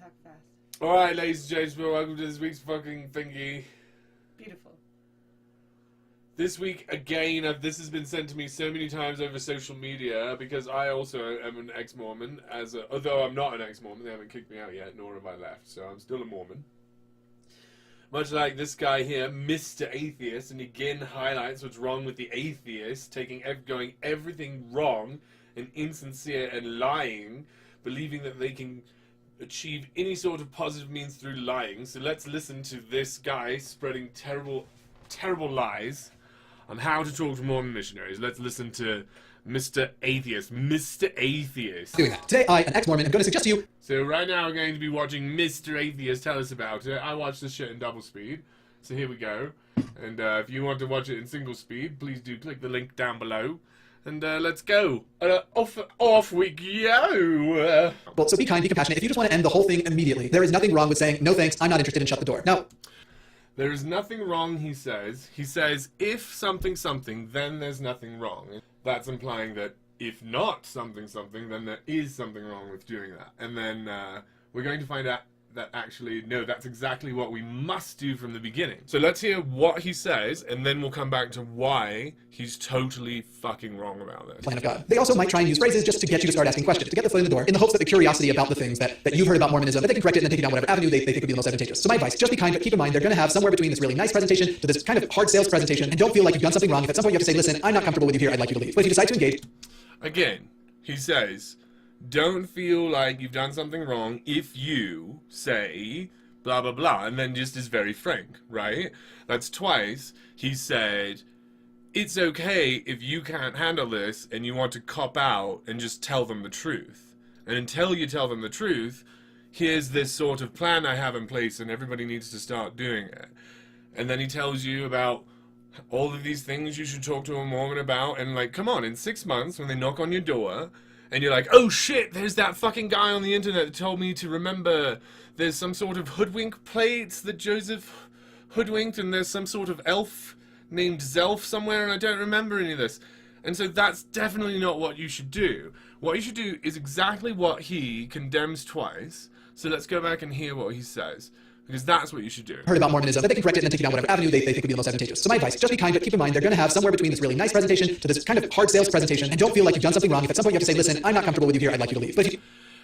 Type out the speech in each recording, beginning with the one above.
talk fast. Alright, ladies and gentlemen, welcome to this week's fucking thingy. Beautiful. This week, again, this has been sent to me so many times over social media, because I also am an ex-Mormon, although I'm not an ex-Mormon, they haven't kicked me out yet, nor have I left, so I'm still a Mormon. Much like this guy here, Mr. Atheist, and again highlights what's wrong with the atheist, going everything wrong and insincere and lying, believing that they can achieve any sort of positive means through lying. So let's listen to this guy spreading terrible, terrible lies on how to talk to Mormon missionaries. Let's listen to Mr. Atheist. Mr. Atheist. Doing that. Today, I, an ex-Mormon, am going to suggest to you... So right now we're going to be watching Mr. Atheist tell us about it. I watch this shit in double speed. So here we go. And if you want to watch it in single speed, please do click the link down below. And let's go. Off we go. Well, so be kind, be compassionate. If you just want to end the whole thing immediately, there is nothing wrong with saying, no thanks, I'm not interested, and shut the door. Now... There is nothing wrong, he says. He says, if something, then there's nothing wrong. That's implying that if not something, then there is something wrong with doing that. And then we're going to find out that actually, no, that's exactly what we must do from the beginning. So let's hear what he says, and then we'll come back to why he's totally fucking wrong about this. Plan of God. They also might try and use phrases just to get you to start asking questions, to get the foot in the door, in the hopes that the curiosity about the things that you've heard about Mormonism, that they can correct it and then take it down whatever avenue they think would be the most advantageous. So my advice, just be kind, but keep in mind they're going to have somewhere between this really nice presentation to this kind of hard sales presentation, and don't feel like you've done something wrong. If at some point you have to say, listen, I'm not comfortable with you here, I'd like you to leave. But if you decide to engage... Again, he says, don't feel like you've done something wrong if you say... blah, blah, blah, and then just is very frank, right? That's twice. He said, it's okay if you can't handle this and you want to cop out and just tell them the truth. And until you tell them the truth, here's this sort of plan I have in place and everybody needs to start doing it. And then he tells you about all of these things you should talk to a Mormon about, and like, come on, in 6 months when they knock on your door, and you're like, oh shit, there's that fucking guy on the internet that told me to remember there's some sort of hoodwink plates that Joseph hoodwinked, and there's some sort of elf named Zelf somewhere, and I don't remember any of this. And so that's definitely not what you should do. What you should do is exactly what he condemns twice. So let's go back and hear what he says, because that's what you should do. Heard about Mormonism, that they can correct it and then take it down whatever avenue they think would be the most advantageous. So my advice, just be kind, but keep in mind they're going to have somewhere between this really nice presentation to this kind of hard sales presentation, and don't feel like you've done something wrong. If at some point you have to say, listen, I'm not comfortable with you here, I'd like you to leave. But if you...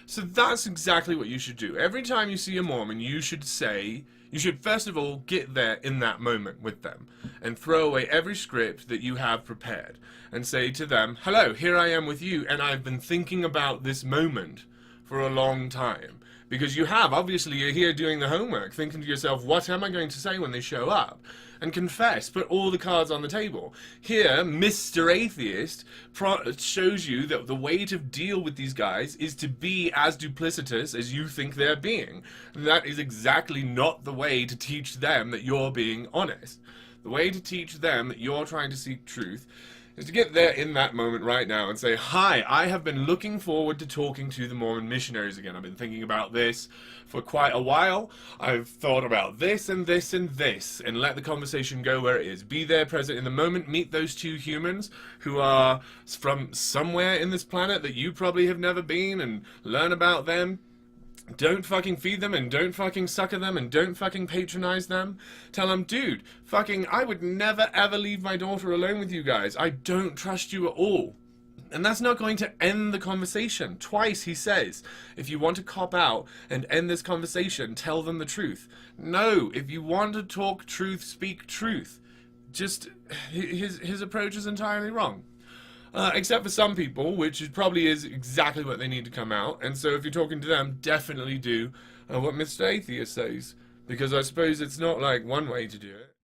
So that's exactly what you should do. Every time you see a Mormon, you should first of all get there in that moment with them and throw away every script that you have prepared and say to them, hello, here I am with you, and I've been thinking about this moment for a long time. Because you have, obviously, you're here doing the homework, thinking to yourself, what am I going to say when they show up? And confess, put all the cards on the table. Here, Mr. Atheist shows you that the way to deal with these guys is to be as duplicitous as you think they're being. And that is exactly not the way to teach them that you're being honest. The way to teach them that you're trying to seek truth is to get there in that moment right now and say, hi, I have been looking forward to talking to the Mormon missionaries again. I've been thinking about this for quite a while. I've thought about this and this and this, and let the conversation go where it is. Be there, present in the moment, meet those two humans who are from somewhere in this planet that you probably have never been, and learn about them. Don't fucking feed them, and don't fucking sucker them, and don't fucking patronize them. Tell them, dude, fucking, I would never ever leave my daughter alone with you guys. I don't trust you at all. And that's not going to end the conversation. Twice he says, if you want to cop out and end this conversation, tell them the truth. No, if you want to talk truth, speak truth. Just, his approach is entirely wrong. Except for some people, which probably is exactly what they need to come out. And so if you're talking to them, definitely do what Mr. Atheist says. Because I suppose it's not like one way to do it.